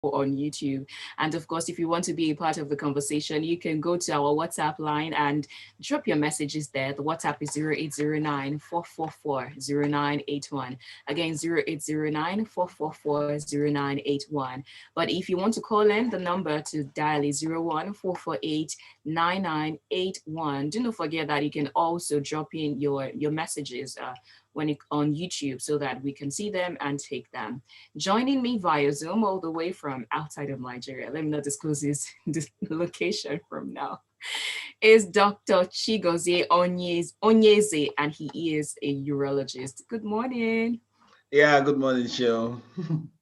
on YouTube. And of course, if you want to be a part of the conversation, you can go to our WhatsApp line and drop your messages there. The WhatsApp is 0809 444 0981. Again, 0809 444 0981. But if you want to call in, the number to dial is 01 448 9981. Do not forget that you can also drop in your messages on YouTube so that we can see them and take them. Joining me via Zoom all the way from outside of Nigeria, let me not disclose this location from now, is Dr. Chigozie Onyeze, and he is a urologist. Good morning. Yeah, good morning, Shell.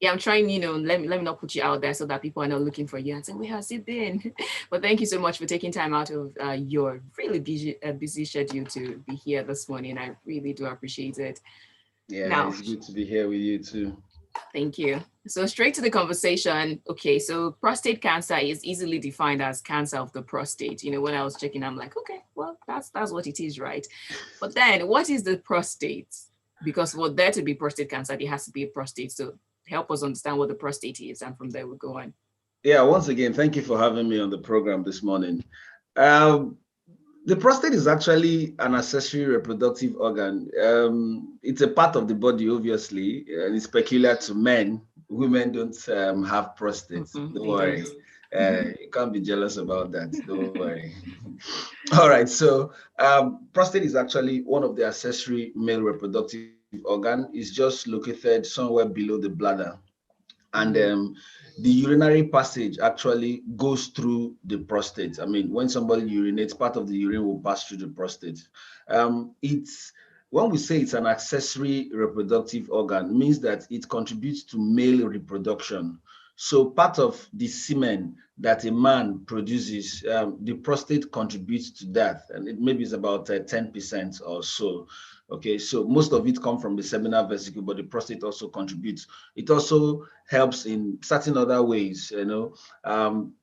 Yeah, I'm trying, let me not put you out there so that people are not looking for you and say, where has it been? But thank you so much for taking time out of your really busy schedule to be here this morning. I really do appreciate it. Yeah, Now, it's good to be here with you too. thank you. So straight to the conversation. Okay, so prostate cancer is easily defined as cancer of the prostate. When I was checking, I'm like, okay, well, that's what it is, right? But then what is the prostate? Because for there to be prostate cancer, there has to be a prostate. So help us understand what the prostate is, and from there we'll go on. Yeah, once again, thank you for having me on the program this morning. Um, the prostate is actually an accessory reproductive organ. It's a part of the body, obviously, and it's peculiar to men. Women don't have prostates. Don't They worry. don't. You can't be jealous about that. Don't worry. All right. So, prostate is actually one of the accessory male reproductive organ. It's just located somewhere below the bladder, and the urinary passage actually goes through the prostate. I mean, when somebody urinates, part of the urine will pass through the prostate. It's When we say it's an accessory reproductive organ, it means that it contributes to male reproduction. So part of the semen that a man produces, the prostate contributes to that, and it maybe is about 10% or so. Okay, so most of it comes from the seminal vesicle, but the prostate also contributes. It also helps in certain other ways,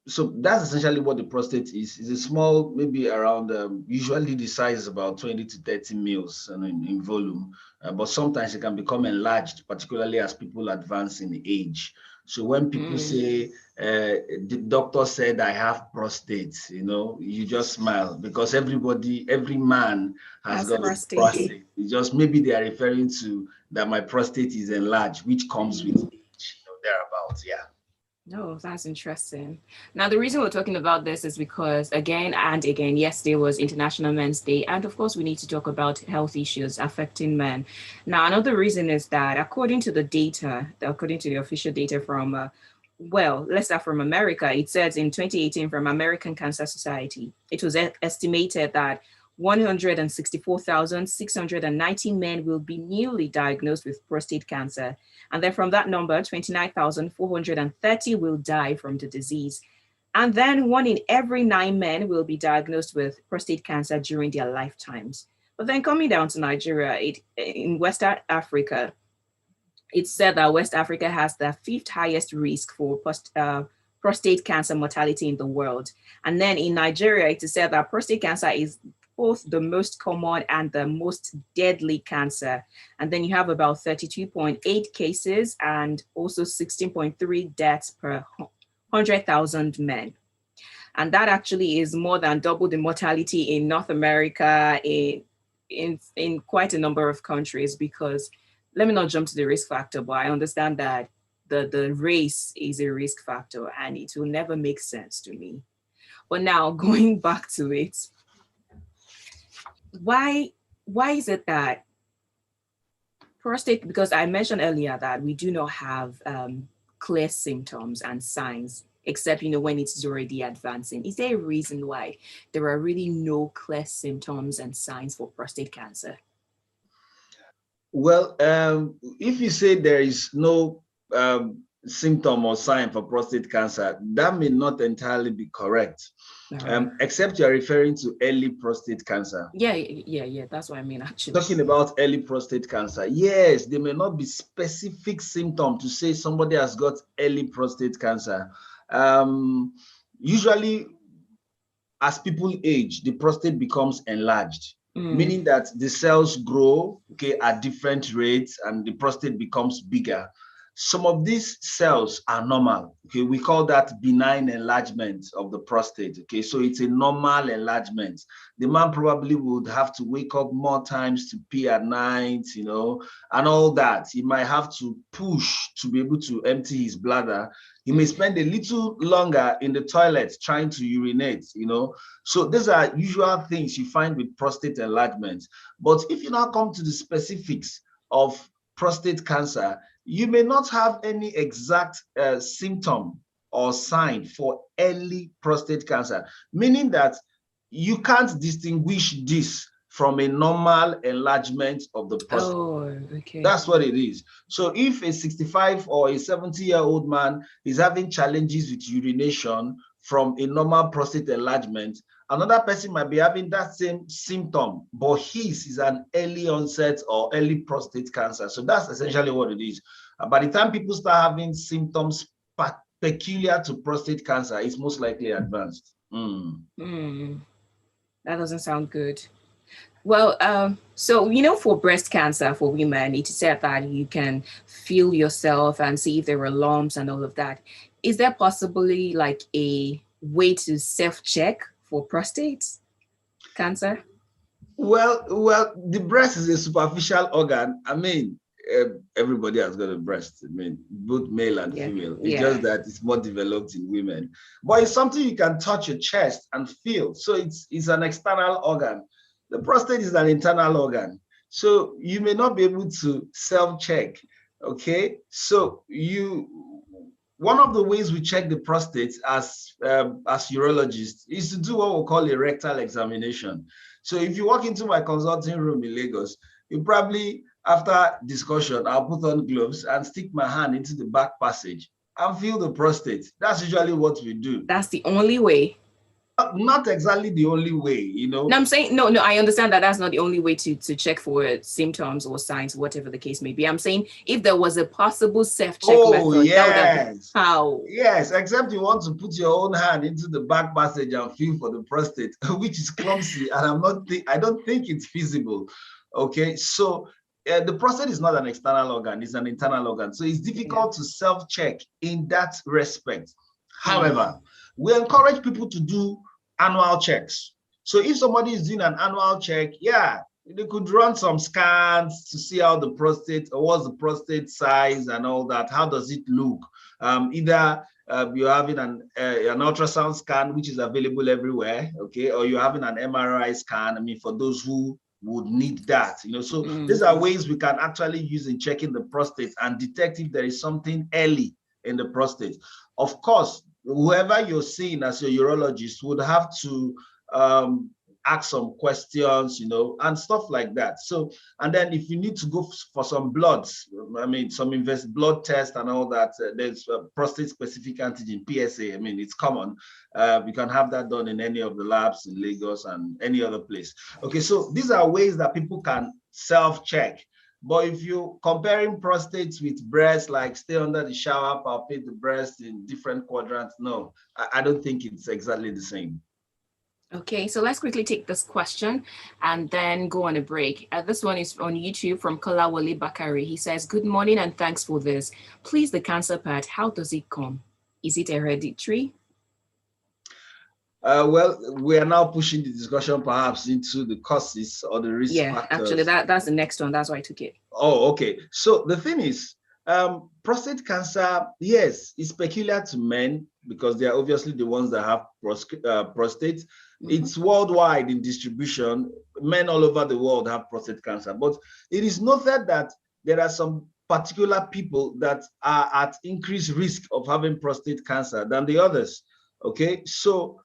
So that's essentially what the prostate is. It's a small, maybe around, usually the size is about 20 to 30 mils in volume, but sometimes it can become enlarged, particularly as people advance in age. So when people say, the doctor said I have prostate, you just smile, because every man has got a prostate. It's just maybe they are referring to that my prostate is enlarged, which comes with age, thereabouts. Yeah. Oh, that's interesting. Now, the reason we're talking about this is because, again and again, yesterday was International Men's Day. And of course, we need to talk about health issues affecting men. Now, another reason is that according to the official data from, let's start from America. It says in 2018 from American Cancer Society, it was estimated that 164,690 men will be newly diagnosed with prostate cancer. And then from that number, 29,430 will die from the disease. And then 1 in every 9 men will be diagnosed with prostate cancer during their lifetimes. But then coming down to Nigeria, in West Africa, it's said that West Africa has the 5th highest risk for prostate cancer mortality in the world. And then in Nigeria, it is said that prostate cancer is both the most common and the most deadly cancer. And then you have about 32.8 cases and also 16.3 deaths per 100,000 men. And that actually is more than double the mortality in North America, in quite a number of countries. Because let me not jump to the risk factor, but I understand that the race is a risk factor and it will never make sense to me. But now going back to it, why is it that prostate, because I mentioned earlier that we do not have clear symptoms and signs, except when it is already advancing. Is there a reason why there are really no clear symptoms and signs for prostate cancer? Well, if you say there is no symptom or sign for prostate cancer, that may not entirely be correct. Except you're referring to early prostate cancer. Yeah. That's what I mean, actually. Talking about early prostate cancer, yes, there may not be specific symptom to say somebody has got early prostate cancer. Usually, as people age, the prostate becomes enlarged, meaning that the cells grow, at different rates, and the prostate becomes bigger. some of these cells are normal. Okay, we call that benign enlargement of the prostate. Okay, so it's a normal enlargement. The man probably would have to wake up more times to pee at night, you know, and all that. He might have to push to be able to empty his bladder. He may spend a little longer in the toilet trying to urinate, you know. So these are usual things you find with prostate enlargement. But if you now come to the specifics of prostate cancer, you may not have any exact symptom or sign for early prostate cancer, meaning that you can't distinguish this from a normal enlargement of the prostate. Oh, okay. That's what it is. So if a 65 or a 70-year-old man is having challenges with urination from a normal prostate enlargement, another person might be having that same symptom, but his is an early onset or early prostate cancer. So that's essentially what it is. By the time people start having symptoms peculiar to prostate cancer, it's most likely advanced. That doesn't sound good. Well, so for breast cancer for women, it is said that you can feel yourself and see if there are lumps and all of that. Is there possibly like a way to self-check for prostate cancer? Well, the breast is a superficial organ. I mean, everybody has got a breast. I mean, both male and female. It's just that it's more developed in women. But it's something you can touch your chest and feel. So it's an external organ. The prostate is an internal organ. So you may not be able to self-check. Okay. So one of the ways we check the prostate as urologists is to do what we call a rectal examination. So if you walk into my consulting room in Lagos, you probably, after discussion, I'll put on gloves and stick my hand into the back passage and feel the prostate. That's usually what we do. That's the only way. Not exactly the only way, you know. No, I'm saying, no, I understand that that's not the only way to check for symptoms or signs, whatever the case may be. I'm saying if there was a possible self-check method, yes. How? Yes, except you want to put your own hand into the back passage and feel for the prostate, which is clumsy, and I don't think it's feasible. Okay, so the prostate is not an external organ, it's an internal organ. So it's difficult to self-check in that respect. However, we encourage people to do annual checks. So if somebody is doing an annual check, they could run some scans to see how the prostate, or what's the prostate size and all that. How does it look? Either you're having an ultrasound scan, which is available everywhere, okay, or you're having an MRI scan. I mean, for those who would need that, you know. So these are ways we can actually use in checking the prostate and detect if there is something early in the prostate. Of course, whoever you're seeing as your urologist would have to ask some questions, you know, and stuff like that. So, and then if you need to go for some bloods, I mean, some blood test and all that, there's prostate specific antigen, PSA. I mean, it's common. You can have that done in any of the labs in Lagos and any other place. Okay, so these are ways that people can self-check. But if you're comparing prostates with breasts, like stay under the shower, palpate the breast in different quadrants, no, I don't think it's exactly the same. Okay, so let's quickly take this question and then go on a break. This one is on YouTube from Kolawole Bakari. He says, good morning and thanks for this. Please, the cancer part, how does it come? Is it hereditary? Well, we are now pushing the discussion perhaps into the causes or the risk factors. Actually, that's the next one. That's why I took it. Oh, okay. So the thing is, prostate cancer, yes, is peculiar to men because they are obviously the ones that have prostate. It's worldwide in distribution. Men all over the world have prostate cancer. But it is noted that there are some particular people that are at increased risk of having prostate cancer than the others. Okay, so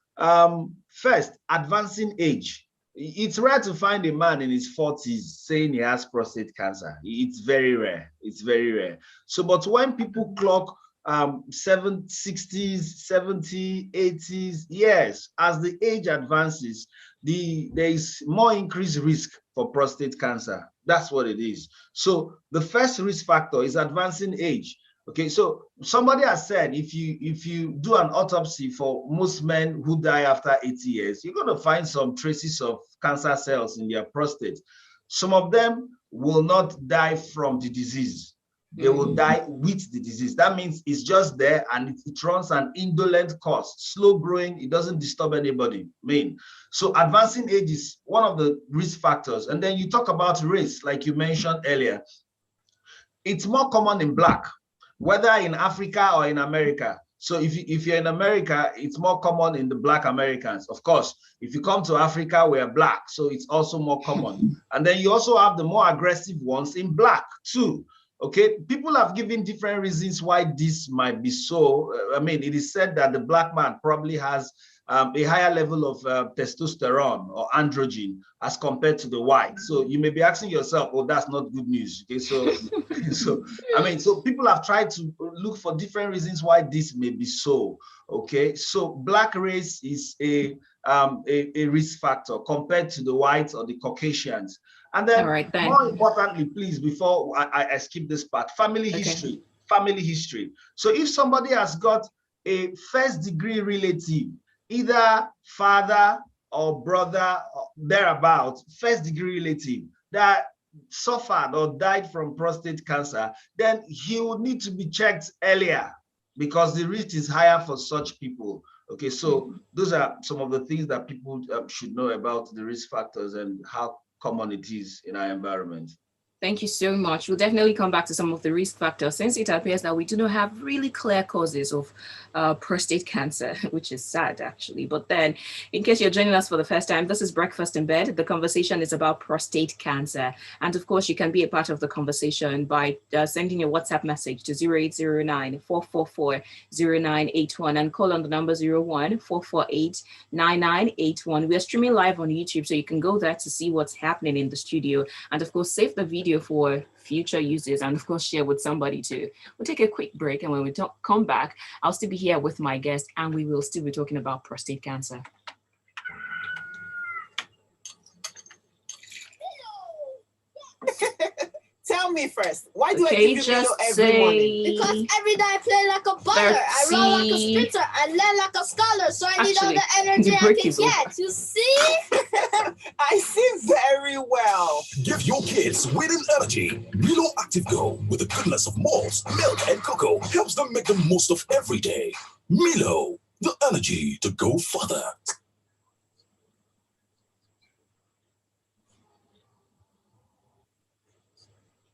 first, advancing age. It's rare to find a man in his 40s saying he has prostate cancer. It's very rare. It's very rare. So, but when people clock 60s, 70s, 80s, yes, as the age advances, there is more increased risk for prostate cancer. That's what it is. So the first risk factor is advancing age. Okay, so somebody has said if you do an autopsy for most men who die after 80 years, you're going to find some traces of cancer cells in their prostate. Some of them will not die from the disease. they will die with the disease. That means it's just there and it runs an indolent course, slow growing, it doesn't disturb anybody. So advancing age is one of the risk factors. And then you talk about race, like you mentioned earlier. It's more common in Black, whether in Africa or in America. So if you're in America, it's more common in the Black Americans. Of course, if you come to Africa, we're Black, so it's also more common. And then you also have the more aggressive ones in Black too. Okay, people have given different reasons why this might be so. It is said that the Black man probably has a higher level of testosterone or androgen as compared to the white. So you may be asking yourself, oh, that's not good news. Okay, so so people have tried to look for different reasons why this may be so. Okay, so Black race is a risk factor compared to the whites or the Caucasians. And then, more importantly, please, before I skip this part, family history. Family history. So if somebody has got a first-degree relative, either father or brother, or thereabout, first-degree relative that suffered or died from prostate cancer, then he would need to be checked earlier because the risk is higher for such people. Okay, so those are some of the things that people should know about the risk factors and how common it is in our environment. Thank you so much. We'll definitely come back to some of the risk factors since it appears that we do not have really clear causes of prostate cancer, which is sad actually. But then, in case you're joining us for the first time, this is Breakfast in Bed. The conversation is about prostate cancer. And of course, you can be a part of the conversation by sending your WhatsApp message to 0809-444-0981 and call on the number 01-448-9981. We are streaming live on YouTube, so you can go there to see what's happening in the studio. And of course, save the video for future uses and of course share with somebody too. We'll take a quick break, and when we come back, I'll still be here with my guest and we will still be talking about prostate cancer. Tell me first, why do I give you Milo every morning? Because every day I play like a baller, I run like a sprinter, I learn like a scholar, so I need all the energy I can get. You see? I see very well. Give your kids winning energy. Milo Active Go, with the goodness of malts, milk, and cocoa, helps them make the most of every day. Milo, the energy to go further.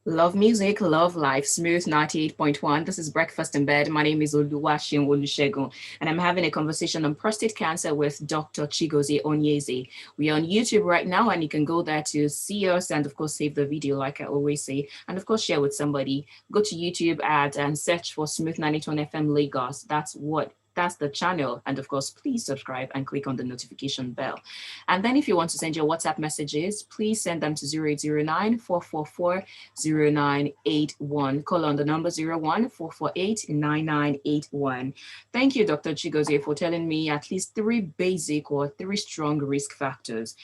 Love music, love life, Smooth 98.1. This is Breakfast in Bed. My name is Oluwaseun, and I'm having a conversation on prostate cancer with Dr. Chigozie Onyeze. We are on YouTube right now, and you can go there to see us and, of course, save the video, like I always say, and, of course, share with somebody. Go to YouTube and search for Smooth 91 FM Lagos. That's the channel. And of course, please subscribe and click on the notification bell. And then if you want to send your WhatsApp messages, please send them to 0809-444-0981. Call on the number 01-448-9981. Thank you, Dr. Chigozie, for telling me at least three strong risk factors.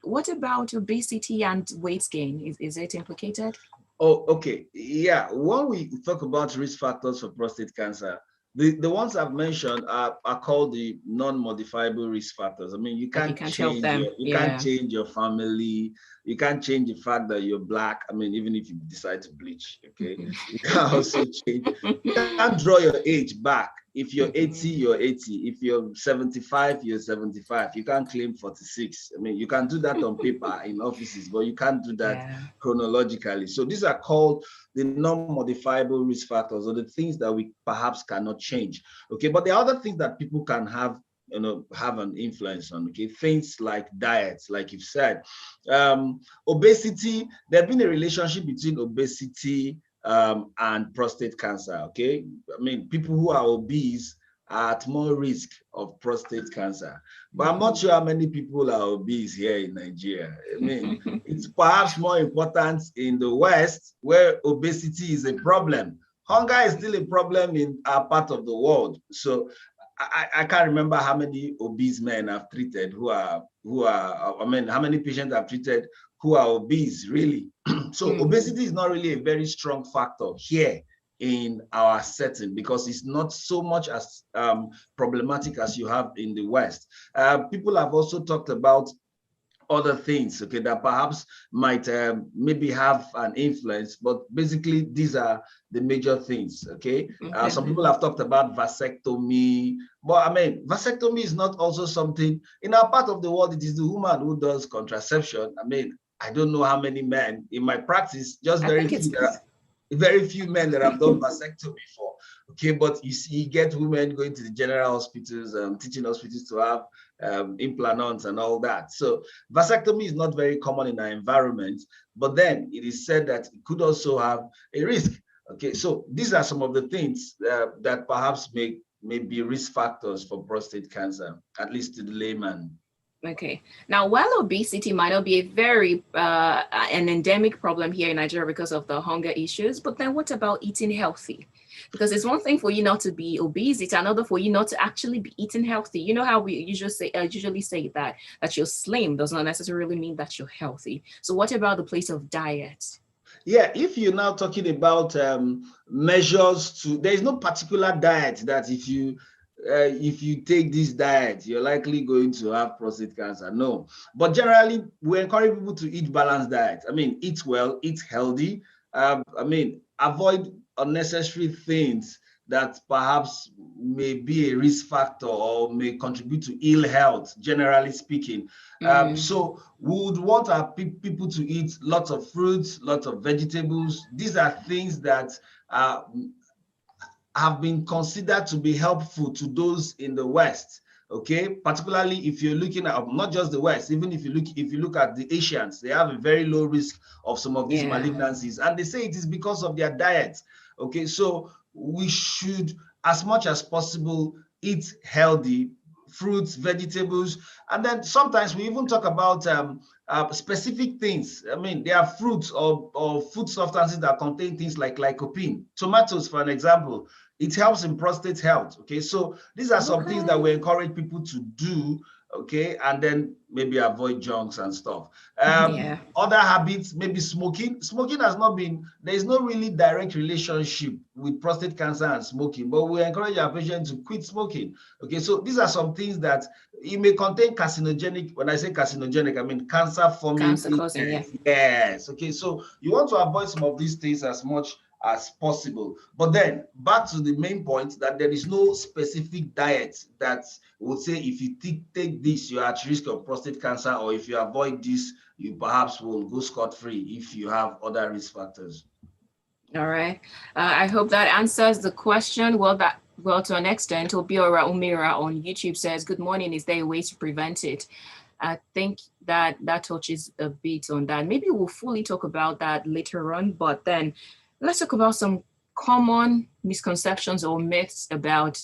What about obesity and weight gain? Is it implicated? Oh, okay. Yeah, when we talk about risk factors for prostate cancer, the ones I've mentioned are called the non-modifiable risk factors. I mean, you can't change them. You can't change your family. You can't change the fact that you're Black. I mean, even if you decide to bleach, okay? You can also change. You can't draw your age back. If you're 80, you're 80. If you're 75, you're 75. You can't claim 46. I mean, you can do that on paper in offices, but you can't do that chronologically. So these are called the non-modifiable risk factors, or the things that we perhaps cannot change. Okay, but the other things that people can have an influence on, okay, things like diets, like you've said, obesity. There's been a relationship between obesity and prostate cancer. Okay, I mean, people who are obese are at more risk of prostate cancer, but I'm not sure how many people are obese here in Nigeria. I mean, it's perhaps more important in the West, where obesity is a problem. Hunger is still a problem in our part of the world. So I can't remember how many obese men I've treated how many patients I've treated who are obese, really. So obesity is not really a very strong factor here in our setting, because it's not so much as problematic as you have in the West. People have also talked about other things, okay, that perhaps might maybe have an influence, but basically these are the major things, okay? Some people have talked about vasectomy, but I mean, vasectomy is not also something, in our part of the world, it is the woman who does contraception. I mean, I don't know how many men in my practice, just very few men that have done vasectomy for. Okay, but you see, you get women going to the general hospitals, teaching hospitals to have implants and all that. So vasectomy is not very common in our environment, but then it is said that it could also have a risk. Okay, so these are some of the things that perhaps may be risk factors for prostate cancer, at least to the layman. Okay. Now, while obesity might not be a very an endemic problem here in Nigeria because of the hunger issues, but then what about eating healthy? Because it's one thing for you not to be obese, it's another for you not to actually be eating healthy. You know how we usually say that you're slim does not necessarily mean that you're healthy. So what about the place of diet? Yeah, if you're now talking about measures to, there is no particular diet that if you take this diet, you're likely going to have prostate cancer. No, but generally we encourage people to eat balanced diet. I mean, eat well, eat healthy. I mean, avoid unnecessary things that perhaps may be a risk factor or may contribute to ill health, generally speaking. So we would want our people to eat lots of fruits, lots of vegetables. These are things that have been considered to be helpful to those in the West. Okay, particularly if you're looking at not just the West, even if you look at the Asians, they have a very low risk of some of these malignancies, and they say it is because of their diet. Okay, so we should, as much as possible, eat healthy fruits, vegetables, and then sometimes we even talk about specific things. I mean, there are fruits or food substances that contain things like lycopene. Tomatoes, for an example, it helps in prostate health. Okay, so these are some things that we encourage people to do. Okay, and then maybe avoid junks and stuff. Other habits, maybe smoking. Smoking has not been, there is no really direct relationship with prostate cancer and smoking, but we encourage our patients to quit smoking. Okay, so these are some things that it may contain carcinogenic. When I say carcinogenic, I mean cancer-forming agents. Yes. Okay, so you want to avoid some of these things as much as possible. But then back to the main point that there is no specific diet that would say if you take this, you're at risk of prostate cancer, or if you avoid this, you perhaps will go scot-free if you have other risk factors. All right. I hope that answers the question. Well, to an extent. Obiora Umira on YouTube says, good morning. Is there a way to prevent it? I think that touches a bit on that. Maybe we'll fully talk about that later on, but then let's talk about some common misconceptions or myths about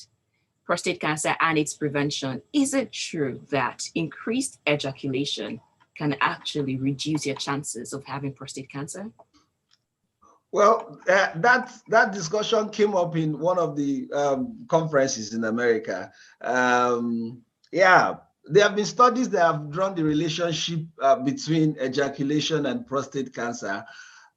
prostate cancer and its prevention. Is it true that increased ejaculation can actually reduce your chances of having prostate cancer? Well, that discussion came up in one of the conferences in America. There have been studies that have drawn the relationship between ejaculation and prostate cancer.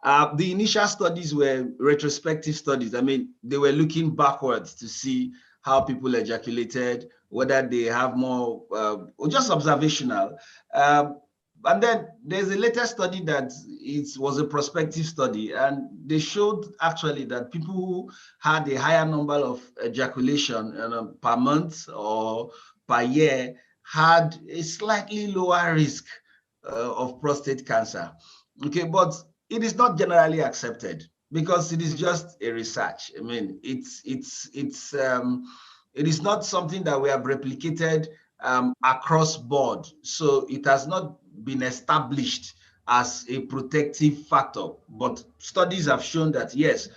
The initial studies were retrospective studies. I mean, they were looking backwards to see how people ejaculated, whether they have more, or just observational. And then there's a latest study that it was a prospective study, and they showed actually that people who had a higher number of ejaculation per month or per year had a slightly lower risk of prostate cancer. Okay, but it is not generally accepted because it is just a research. I mean, it is not something that we have replicated across board. So it has not been established as a protective factor. But studies have shown that, yes,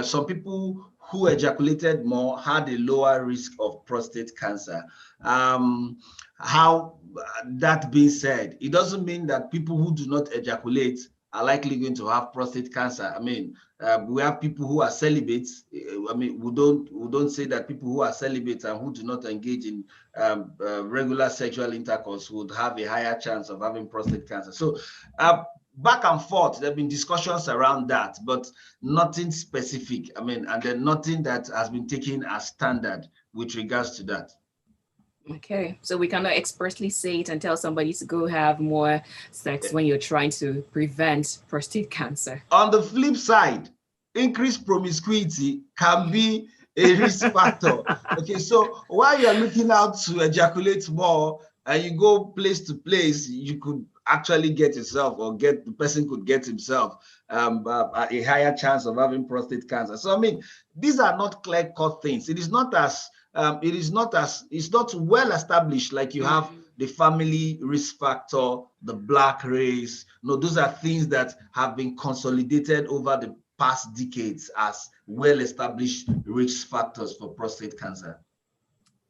some people who ejaculated more had a lower risk of prostate cancer. How that being said, it doesn't mean that people who do not ejaculate are likely going to have prostate cancer. I mean, we have people who are celibate. I mean, we don't say that people who are celibate and who do not engage in regular sexual intercourse would have a higher chance of having prostate cancer. So back and forth, there have been discussions around that, but nothing specific. I mean, and then nothing that has been taken as standard with regards to that. Okay, so we cannot expressly say it and tell somebody to go have more sex when you're trying to prevent prostate cancer. On the flip side, increased promiscuity can be a risk factor. Okay, so while you're looking out to ejaculate more and you go place to place, you could actually get yourself, or the person could get himself a higher chance of having prostate cancer. So I mean, these are not clear-cut things. It's not well established like you have the family risk factor, the black race. No, those are things that have been consolidated over the past decades as well-established risk factors for prostate cancer.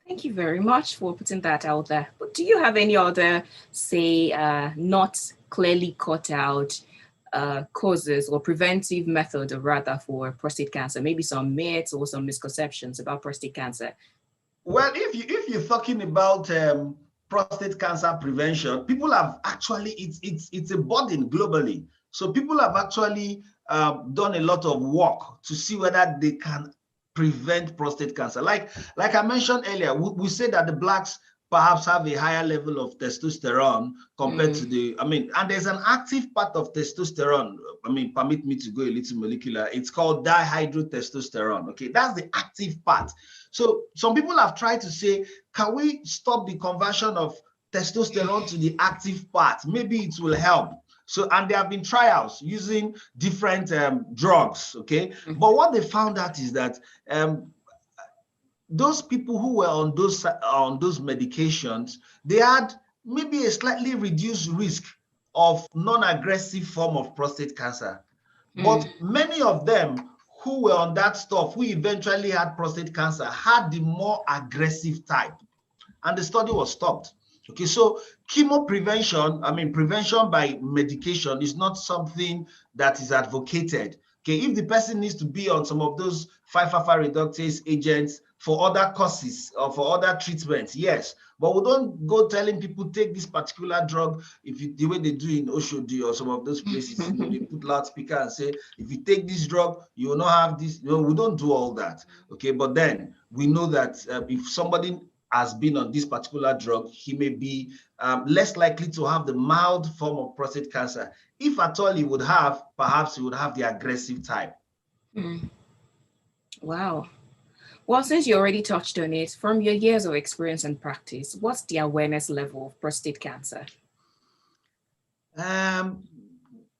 Thank you very much for putting that out there. But do you have any other, say, not clearly cut out causes or preventive methods, rather, for prostate cancer? Maybe some myths or some misconceptions about prostate cancer. Well, if you're talking about prostate cancer prevention, people have actually, it's a burden globally. So people have actually done a lot of work to see whether they can prevent prostate cancer. Like I mentioned earlier, we say that the blacks perhaps have a higher level of testosterone compared to and there's an active part of testosterone. Permit me to go a little molecular. It's called dihydrotestosterone. Okay, that's the active part. So some people have tried to say, can we stop the conversion of testosterone to the active part? Maybe it will help. So, and there have been trials using different drugs, okay? But what they found out is that those people who were on those medications, they had maybe a slightly reduced risk of non-aggressive form of prostate cancer. But many of them who were on that stuff, who eventually had prostate cancer, had the more aggressive type, and the study was stopped. Okay, so chemo prevention, prevention by medication is not something that is advocated. Okay, if the person needs to be on some of those 5-alpha reductase agents for other causes or for other treatments, yes, but we don't go telling people take this particular drug the way they do in Oshodi or some of those places. They put loudspeaker and say, if you take this drug, you will not have this. We don't do all that. Okay, but then we know that if somebody has been on this particular drug, he may be less likely to have the mild form of prostate cancer. If at all he would have, perhaps he would have the aggressive type. Wow. Well, since you already touched on it, from your years of experience and practice, what's the awareness level of prostate cancer?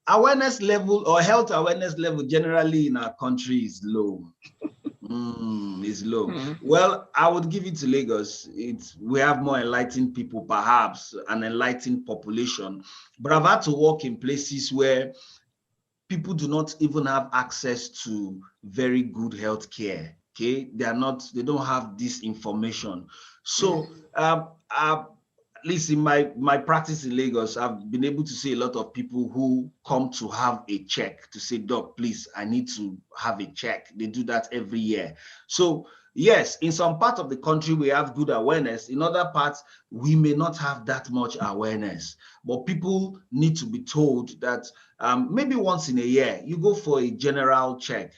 Awareness level or health awareness level generally in our country is low. Is low. Well, I would give it to Lagos. We have more enlightened people, perhaps an enlightened population, but I've had to work in places where people do not even have access to very good health care. Okay, they don't have this information. So at least in my practice in Lagos, I've been able to see a lot of people who come to have a check, to say, doc, please, I need to have a check. They do that every year. So yes, in some parts of the country, we have good awareness. In other parts, we may not have that much awareness. But people need to be told that maybe once in a year, you go for a general check.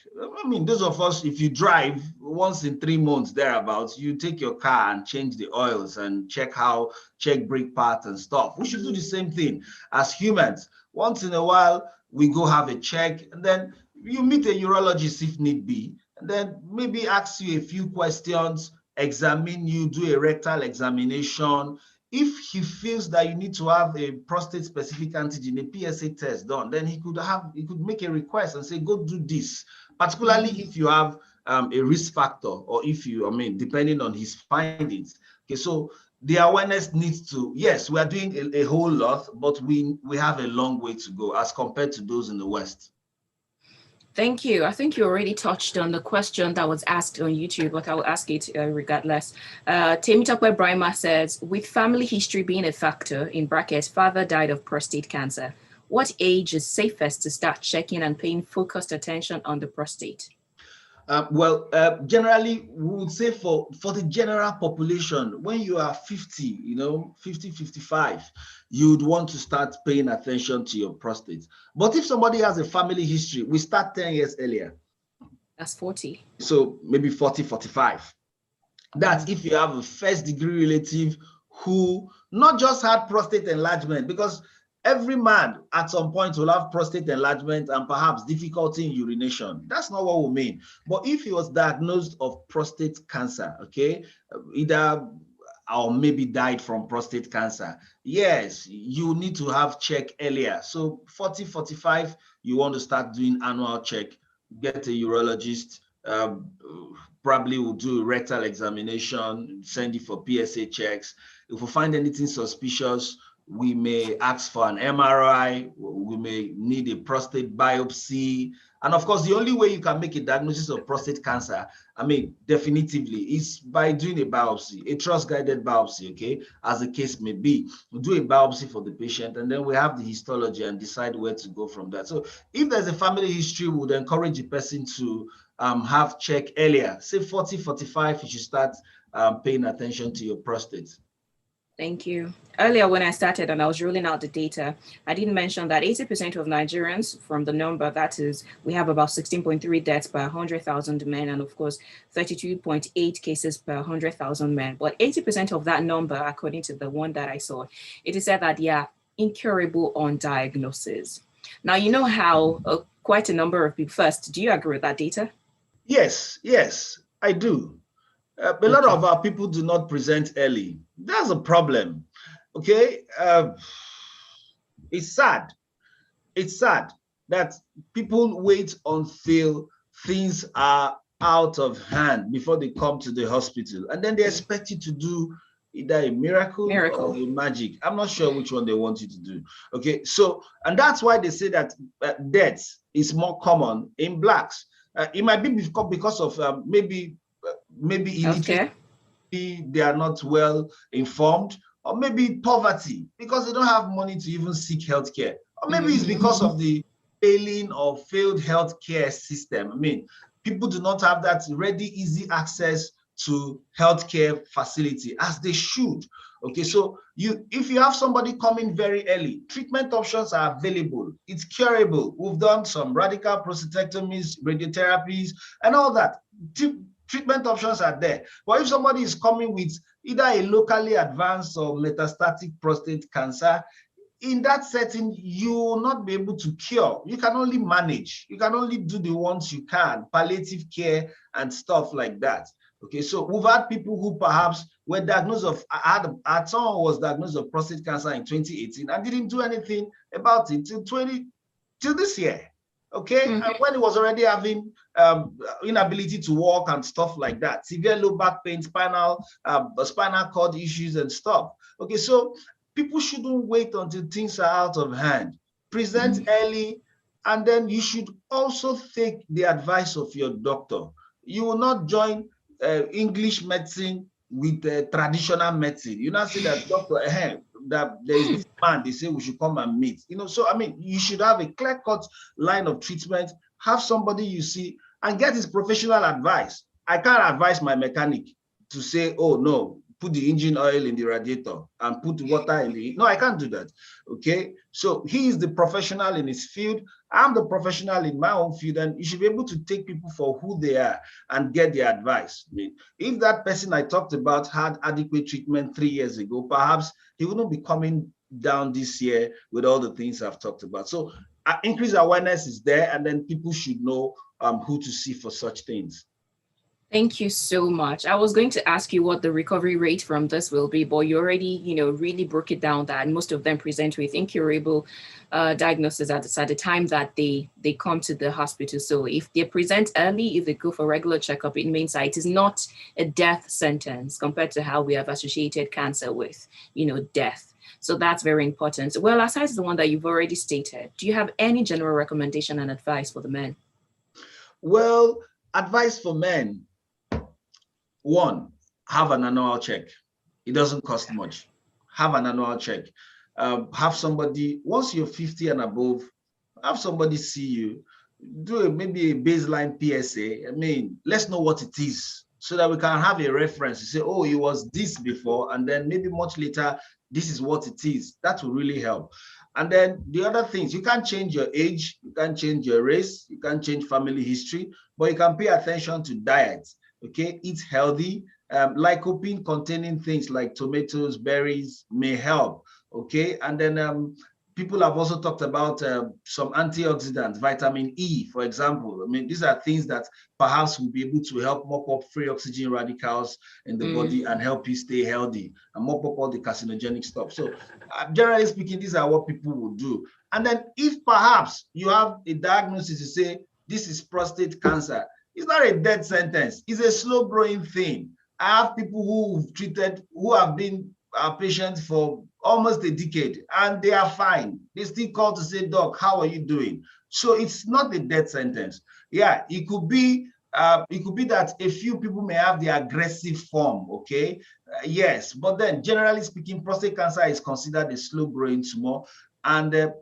Those of us, if you drive once in 3 months, thereabouts, you take your car and change the oils and check brake pads and stuff. We should do the same thing as humans. Once in a while, we go have a check, and then you meet a urologist if need be, and then maybe ask you a few questions, examine you, do a rectal examination. If he feels that you need to have a prostate-specific antigen, a PSA test done, then he could make a request and say, go do this, particularly if you have a risk factor, or if you, depending on his findings. Okay, so the awareness needs to, yes, we are doing a whole lot, but we have a long way to go as compared to those in the West. Thank you. I think you already touched on the question that was asked on YouTube, but I will ask it regardless. Temitope Brima says, with family history being a factor, in brackets, father died of prostate cancer, what age is safest to start checking and paying focused attention on the prostate? Generally, we would say for the general population, when you are 50, 55, you'd want to start paying attention to your prostate. But if somebody has a family history, we start 10 years earlier. That's 40. So maybe 40, 45. That's if you have a first-degree relative who not just had prostate enlargement, because every man at some point will have prostate enlargement and perhaps difficulty in urination. That's not what we mean. But if he was diagnosed of prostate cancer, okay, either or maybe died from prostate cancer, yes, you need to have check earlier. So 40, 45, you want to start doing annual check, get a urologist, probably will do a rectal examination, send it for PSA checks. If we find anything suspicious, we may ask for an MRI, we may need a prostate biopsy. And of course, the only way you can make a diagnosis of prostate cancer, I mean, definitively, is by doing a biopsy, a trust-guided biopsy, okay, as the case may be. We'll do a biopsy for the patient, and then we have the histology and decide where to go from that. So if there's a family history, we would encourage the person to have check earlier. Say 40, 45, you should start paying attention to your prostate. Thank you. Earlier when I started and I was rolling out the data, I didn't mention that 80% of Nigerians, from the number, that is, we have about 16.3 deaths per 100,000 men, and of course, 32.8 cases per 100,000 men. But 80% of that number, according to the one that I saw, it is said that they are incurable on diagnosis. Now, you know how quite a number of people, first, do you agree with that data? Yes, I do. A lot of our people do not present early. That's a problem. Okay. It's sad. It's sad that people wait until things are out of hand before they come to the hospital. And then they expect you to do either a miracle or a magic. I'm not sure which one they want you to do. Okay. So, and that's why they say that death is more common in blacks. It might be because of maybe illiteracy, they are not well informed, or maybe poverty because they don't have money to even seek healthcare, or maybe it's because of the failing or failed healthcare system. I mean, people do not have that ready, easy access to healthcare facility as they should. Okay, so if you have somebody coming very early, treatment options are available. It's curable. We've done some radical prostatectomies, radiotherapies, and all that. Treatment options are there. But if somebody is coming with either a locally advanced or metastatic prostate cancer, in that setting, you will not be able to cure. You can only manage. You can only do the ones you can, palliative care and stuff like that. Okay, so we've had people who perhaps were diagnosed someone was diagnosed of prostate cancer in 2018 and didn't do anything about it till this year. Okay, and when he was already having inability to walk and stuff like that, severe low back pain, spinal cord issues and stuff. Okay, so people shouldn't wait until things are out of hand. Present early, and then you should also take the advice of your doctor. You will not join English medicine with traditional medicine. You not say that, doctor, that there is this man, they say we should come and meet. So I mean, you should have a clear-cut line of treatment, have somebody you see, and get his professional advice. I can't advise my mechanic to say, oh no, put the engine oil in the radiator and put water in the... No, I can't do that. Okay, so he is the professional in his field. I'm the professional in my own field, and you should be able to take people for who they are and get their advice. I mean, if that person I talked about had adequate treatment 3 years ago, perhaps he wouldn't be coming down this year with all the things I've talked about. So increased awareness is there, and then people should know who to see for such things. Thank you so much. I was going to ask you what the recovery rate from this will be, but you already, really broke it down that most of them present with incurable diagnosis at the time that they come to the hospital. So if they present early, if they go for regular checkup, it means that it is not a death sentence compared to how we have associated cancer with, death. So that's very important. Well, aside from the one that you've already stated, do you have any general recommendation and advice for the men? Well, advice for men. One, have an annual check. It doesn't cost much. Have an annual check. Have somebody, once you're 50 and above, have somebody see you. Do maybe a baseline PSA. I mean, let's know what it is so that we can have a reference to say, oh, it was this before, and then maybe much later, this is what it is. That will really help. And then the other things, you can't change your age, you can't change your race, you can't change family history, but you can pay attention to diet. Okay, eat healthy, Lycopene containing things like tomatoes, berries may help. Okay, and then people have also talked about some antioxidants, vitamin E, for example. I mean, these are things that perhaps will be able to help mop up free oxygen radicals in the body and help you stay healthy and mop up all the carcinogenic stuff. So generally speaking, these are what people will do. And then if perhaps you have a diagnosis to say, this is prostate cancer, it's not a death sentence. It's a slow growing thing. I have people who have been patients for almost a decade and they are fine. They still call to say, doc, how are you doing? So it's not a death sentence. Yeah, it could be that a few people may have the aggressive form, okay? Yes, but then generally speaking, prostate cancer is considered a slow growing tumor, and a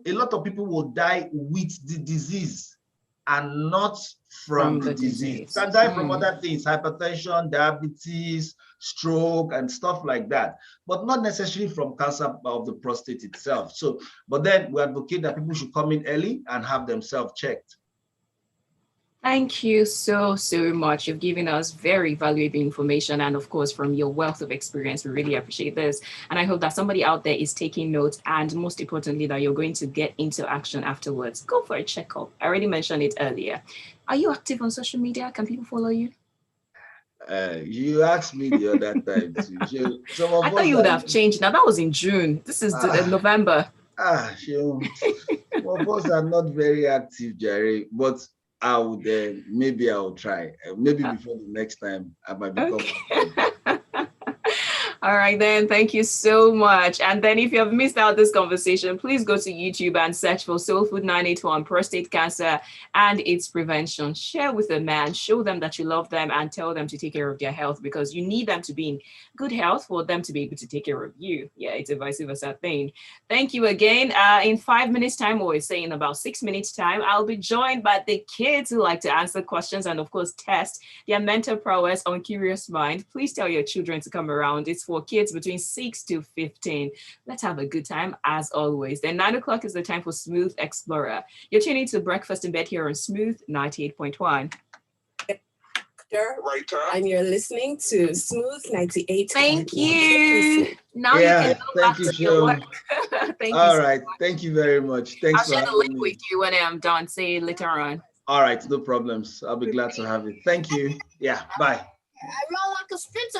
lot of people will die with the disease and not from the disease. Can die from other things, hypertension, diabetes, stroke, and stuff like that, but not necessarily from cancer of the prostate itself. So, but then we advocate that people should come in early and have themselves checked. Thank you so much. You've given us very valuable information. And of course, from your wealth of experience, we really appreciate this. And I hope that somebody out there is taking notes, and most importantly, that you're going to get into action afterwards. Go for a checkup. I already mentioned it earlier. Are you active on social media? Can people follow you? You asked me the other time too. I thought you would have changed. Now that was in June. This is November. Some of us are not very active, Jerry, but I would maybe I'll try. Maybe before the next time I might become. Okay. All right, then. Thank you so much. And then if you have missed out this conversation, please go to YouTube and search for Soul Food 981 prostate cancer and its prevention. Share with a man, show them that you love them, and tell them to take care of their health, because you need them to be in good health for them to be able to take care of you. Yeah, it's a vice versa thing. Thank you again. In 5 minutes time, or say in about 6 minutes time, I'll be joined by the kids who like to answer questions and of course test their mental prowess on Curious Mind. Please tell your children to come around. It's for kids between 6 to 15. Let's have a good time as always. Then 9 o'clock is the time for Smooth Explorer. You're tuning to Breakfast in Bed here on Smooth 98.1. Right, and you're listening to Smooth 98. Thank you. Now you can go back to your work. Thank you. All right. Thank you very much. Thanks. I'll share the link with you when I'm done. Say it later on. All right. No problems. I'll be glad to have it. Thank you. Yeah. Bye. I run like a sprinter.